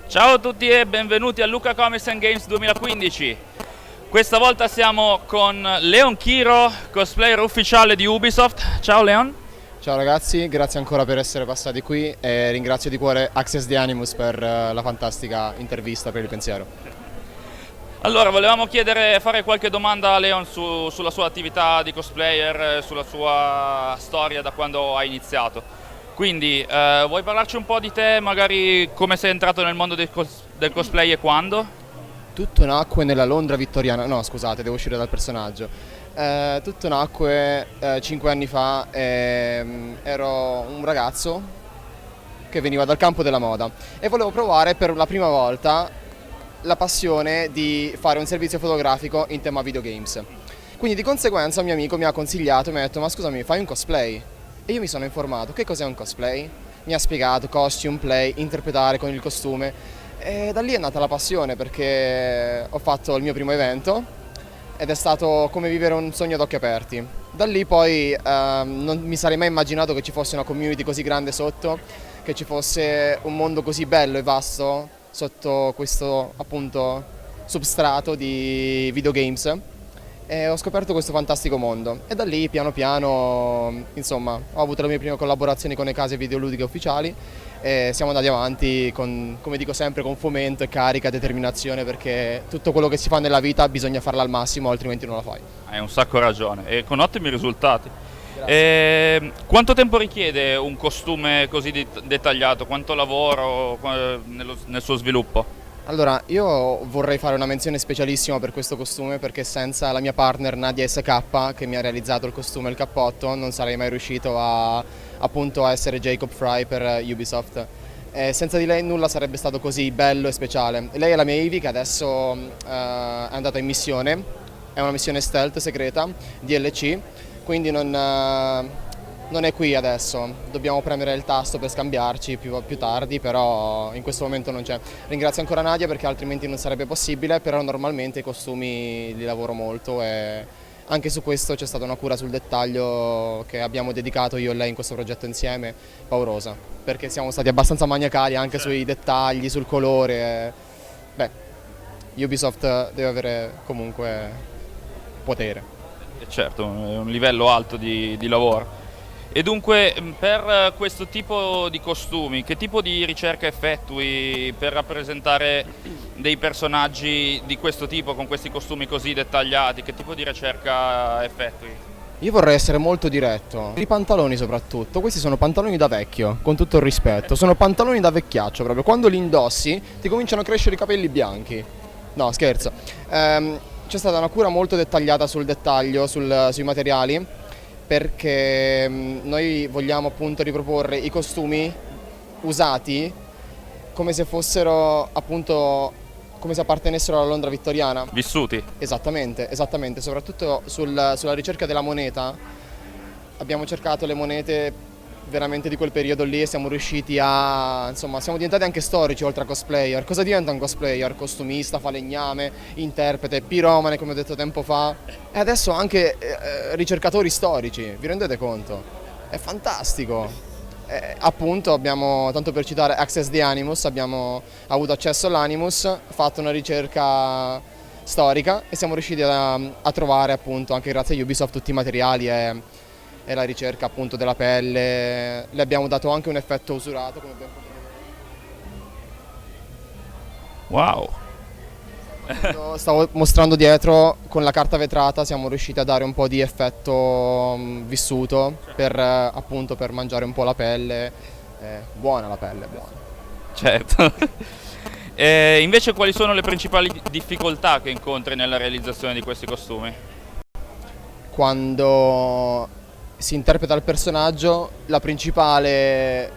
Ciao a tutti e benvenuti a Lucca Comics and Games 2015. Questa volta siamo con Leon Chiro, cosplayer ufficiale di Ubisoft. Ciao Leon. Ciao ragazzi, grazie ancora per essere passati qui e ringrazio di cuore Access the Animus per la fantastica intervista per il pensiero. Allora, volevamo fare qualche domanda a Leon sulla sua attività di cosplayer, sulla sua storia da quando ha iniziato. Quindi, vuoi parlarci un po' di te, magari come sei entrato nel mondo del cosplay e quando? Tutto nacque nella Londra vittoriana, no scusate, devo uscire dal personaggio. Tutto nacque 5 anni fa, ero un ragazzo che veniva dal campo della moda e volevo provare per la prima volta la passione di fare un servizio fotografico in tema videogames. Quindi di conseguenza un mio amico mi ha consigliato, mi ha detto ma scusami fai un cosplay? E io mi sono informato, che cos'è un cosplay? Mi ha spiegato costume, play, interpretare con il costume e da lì è nata la passione perché ho fatto il mio primo evento ed è stato come vivere un sogno ad occhi aperti. Da lì poi non mi sarei mai immaginato che ci fosse una community così grande sotto, che ci fosse un mondo così bello e vasto sotto questo appunto substrato di videogames e ho scoperto questo fantastico mondo e da lì piano piano insomma ho avuto le mie prime collaborazioni con le case videoludiche ufficiali e siamo andati avanti con, come dico sempre, con fomento e carica, determinazione, perché tutto quello che si fa nella vita bisogna farla al massimo altrimenti non la fai. Hai un sacco ragione e con ottimi risultati. Quanto tempo richiede un costume così dettagliato? Quanto lavoro nel suo sviluppo? Allora, io vorrei fare una menzione specialissima per questo costume perché senza la mia partner Nadia SK che mi ha realizzato il costume e il cappotto non sarei mai riuscito appunto a essere Jacob Fry per Ubisoft. Senza di lei nulla sarebbe stato così bello e speciale. Lei è la mia Ivy che adesso è andata in missione, è una missione stealth segreta, DLC, quindi non è qui adesso, dobbiamo premere il tasto per scambiarci più tardi, però in questo momento non c'è. Ringrazio ancora Nadia perché altrimenti non sarebbe possibile, però normalmente i costumi li lavoro molto e anche su questo c'è stata una cura sul dettaglio che abbiamo dedicato io e lei in questo progetto insieme, paurosa, perché siamo stati abbastanza maniacali anche sui dettagli, sul colore. Beh, Ubisoft deve avere comunque potere. Certo, è un livello alto di lavoro. E dunque, per questo tipo di costumi, che tipo di ricerca effettui per rappresentare dei personaggi di questo tipo, con questi costumi così dettagliati? Che tipo di ricerca effettui? Io vorrei essere molto diretto. I pantaloni soprattutto, questi sono pantaloni da vecchio, con tutto il rispetto. Sono pantaloni da vecchiaccio proprio. Quando li indossi ti cominciano a crescere i capelli bianchi. No, scherzo. C'è stata una cura molto dettagliata sul dettaglio, sui materiali, perché noi vogliamo appunto riproporre i costumi usati come se fossero appunto come se appartenessero alla Londra vittoriana. Vissuti? Esattamente, esattamente, soprattutto sulla ricerca della moneta. Abbiamo cercato le monete veramente di quel periodo lì e siamo riusciti insomma, siamo diventati anche storici oltre a cosplayer. Cosa diventa un cosplayer? Costumista, falegname, interprete, piromane come ho detto tempo fa e adesso anche ricercatori storici, vi rendete conto? È fantastico! Appunto abbiamo, tanto per citare Access the Animus, abbiamo avuto accesso all'Animus, fatto una ricerca storica e siamo riusciti a trovare appunto anche grazie a Ubisoft tutti i materiali e la ricerca appunto della pelle, le abbiamo dato anche un effetto usurato come ben Wow! stavo mostrando dietro con la carta vetrata siamo riusciti a dare un po' di effetto vissuto per appunto per mangiare un po' la pelle. Buona la pelle, buona. Certo. E invece quali sono le principali difficoltà che incontri nella realizzazione di questi costumi? Quando si interpreta il personaggio, il principale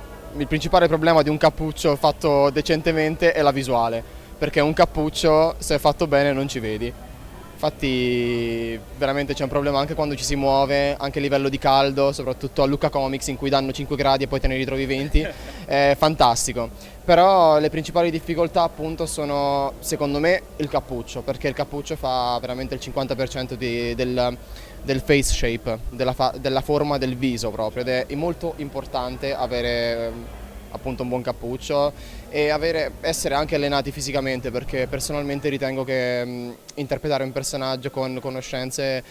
problema di un cappuccio fatto decentemente è la visuale, perché un cappuccio, se è fatto bene, non ci vedi. Infatti veramente c'è un problema anche quando ci si muove, anche a livello di caldo, soprattutto a Lucca Comics in cui danno 5 gradi e poi te ne ritrovi 20, è fantastico. Però le principali difficoltà appunto sono secondo me il cappuccio, perché il cappuccio fa veramente il 50% del face shape, della forma del viso proprio, ed è molto importante avere appunto un buon cappuccio e essere anche allenati fisicamente, perché personalmente ritengo che interpretare un personaggio con conoscenze,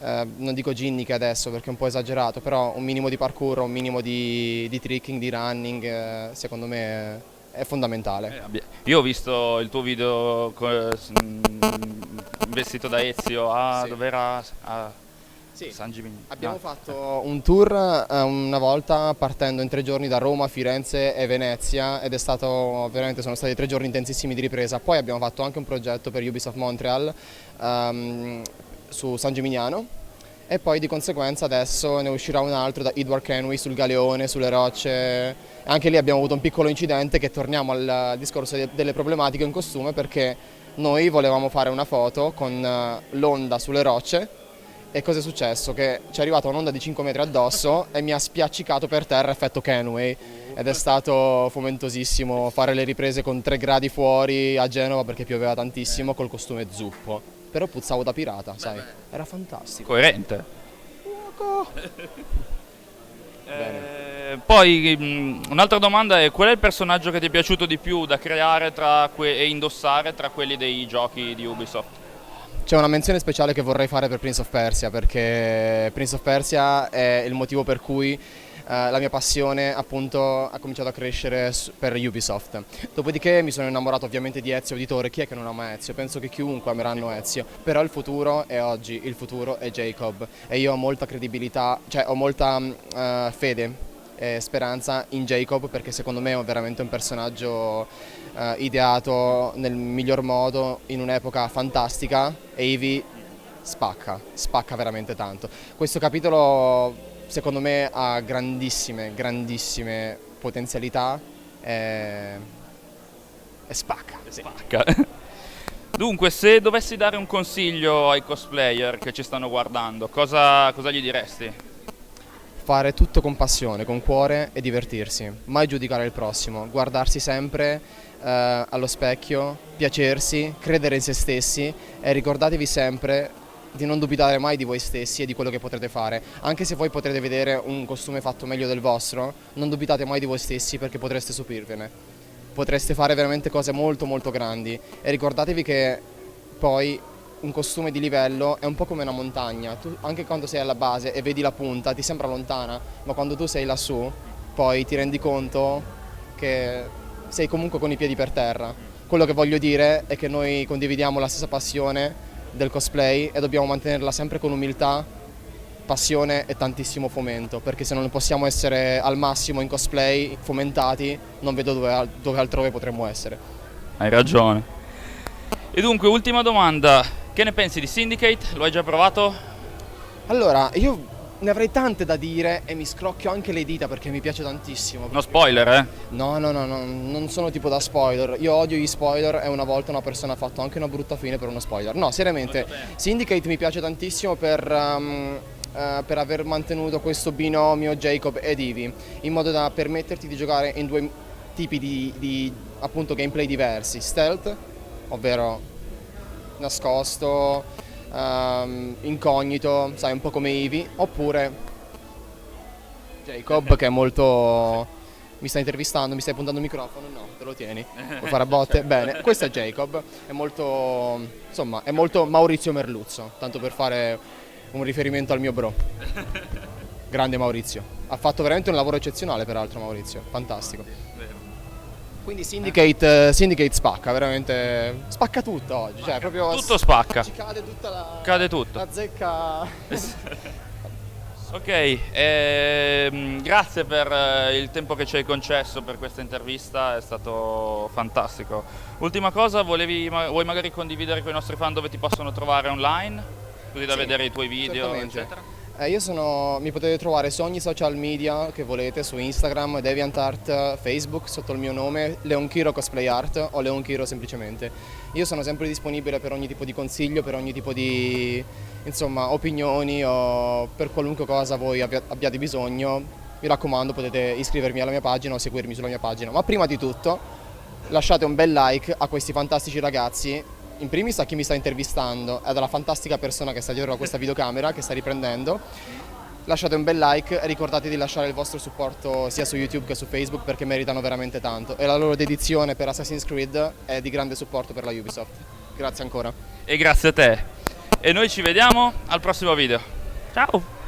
non dico ginniche adesso perché è un po' esagerato, però un minimo di parkour, un minimo di tricking, di running, secondo me è fondamentale. Io ho visto il tuo video vestito da Ezio Sì. dov'era? Sì. San Gimignano. Abbiamo fatto un tour una volta partendo in 3 giorni da Roma, Firenze e Venezia ed è stato veramente, sono stati 3 giorni intensissimi di ripresa. Poi abbiamo fatto anche un progetto per Ubisoft Montreal su San Gimignano e poi di conseguenza adesso ne uscirà un altro da Edward Kenway sul Galeone, sulle rocce. Anche lì abbiamo avuto un piccolo incidente, che torniamo al discorso delle problematiche in costume, perché noi volevamo fare una foto con l'onda sulle rocce. E cosa è successo? Che ci è arrivata un'onda di 5 metri addosso e mi ha spiaccicato per terra effetto Kenway ed è stato fomentosissimo fare le riprese con 3 gradi fuori a Genova perché pioveva tantissimo col costume zuppo. Però puzzavo da pirata, sai? Era fantastico. Coerente. Bene. Poi un'altra domanda è: qual è il personaggio che ti è piaciuto di più da creare e indossare tra quelli dei giochi di Ubisoft? C'è una menzione speciale che vorrei fare per Prince of Persia, perché Prince of Persia è il motivo per cui la mia passione appunto ha cominciato a crescere per Ubisoft. Dopodiché mi sono innamorato ovviamente di Ezio Auditore. Chi è che non ama Ezio? Penso che chiunque ameranno Ezio, però il futuro è oggi, il futuro è Jacob e io ho molta credibilità, cioè ho molta fede e speranza in Jacob, perché secondo me è veramente un personaggio ideato nel miglior modo in un'epoca fantastica e Eevee spacca veramente tanto. Questo capitolo secondo me ha grandissime potenzialità e spacca. Spacca. Dunque, se dovessi dare un consiglio ai cosplayer che ci stanno guardando, cosa gli diresti? Fare tutto con passione, con cuore e divertirsi, mai giudicare il prossimo, guardarsi sempre allo specchio, piacersi, credere in se stessi e ricordatevi sempre di non dubitare mai di voi stessi e di quello che potrete fare. Anche se voi potrete vedere un costume fatto meglio del vostro, non dubitate mai di voi stessi, perché potreste stupirvene. Potreste fare veramente cose molto molto grandi e ricordatevi che poi un costume di livello è un po' come una montagna. Tu, anche quando sei alla base e vedi la punta, ti sembra lontana, ma quando tu sei lassù poi ti rendi conto che sei comunque con i piedi per terra. Quello che voglio dire è che noi condividiamo la stessa passione del cosplay e dobbiamo mantenerla sempre con umiltà, passione e tantissimo fomento, perché se non possiamo essere al massimo in cosplay fomentati, non vedo dove altrove potremmo essere. Hai ragione. E dunque, ultima domanda: che ne pensi di Syndicate? Lo hai già provato? Allora, io ne avrei tante da dire e mi scrocchio anche le dita perché mi piace tantissimo. No spoiler, eh? No, non sono tipo da spoiler. Io odio gli spoiler e una volta una persona ha fatto anche una brutta fine per uno spoiler. No, seriamente, Syndicate mi piace tantissimo per aver mantenuto questo binomio Jacob ed Eevee, in modo da permetterti di giocare in 2 tipi di appunto gameplay diversi: stealth, ovvero nascosto, incognito, sai, un po' come Eevee, oppure Jacob, che è molto... Mi stai intervistando, mi stai puntando il microfono? No, te lo tieni. Vuoi fare a botte? Bene, questo è Jacob, è molto, insomma, è molto Maurizio Merluzzo, tanto per fare un riferimento al mio bro. Grande Maurizio. Ha fatto veramente un lavoro eccezionale, peraltro, Maurizio, fantastico. Quindi Syndicate spacca, veramente spacca tutto oggi, cioè proprio Tutto spacca. ci cade tutta Cade tutto. la zecca. Ok, grazie per il tempo che ci hai concesso per questa intervista, è stato fantastico. Ultima cosa, vuoi magari condividere con i nostri fan dove ti possono trovare online? Così da Sì, vedere i tuoi video, certamente. eccetera. Mi potete trovare su ogni social media che volete, su Instagram, DeviantArt, Facebook sotto il mio nome, Leonchiro Cosplay Art o Leonchiro semplicemente. Io sono sempre disponibile per ogni tipo di consiglio, per ogni tipo di insomma, opinioni o per qualunque cosa voi abbiate bisogno. Mi raccomando, potete iscrivermi alla mia pagina o seguirmi sulla mia pagina. Ma prima di tutto lasciate un bel like a questi fantastici ragazzi. In primis a chi mi sta intervistando ed alla fantastica persona che sta dietro a questa videocamera che sta riprendendo. lasciate un bel like e ricordate di lasciare il vostro supporto sia su YouTube che su Facebook perché meritano veramente tanto e la loro dedizione per Assassin's Creed è di grande supporto per la Ubisoft. Grazie ancora. E grazie a te. E noi ci vediamo al prossimo video. Ciao!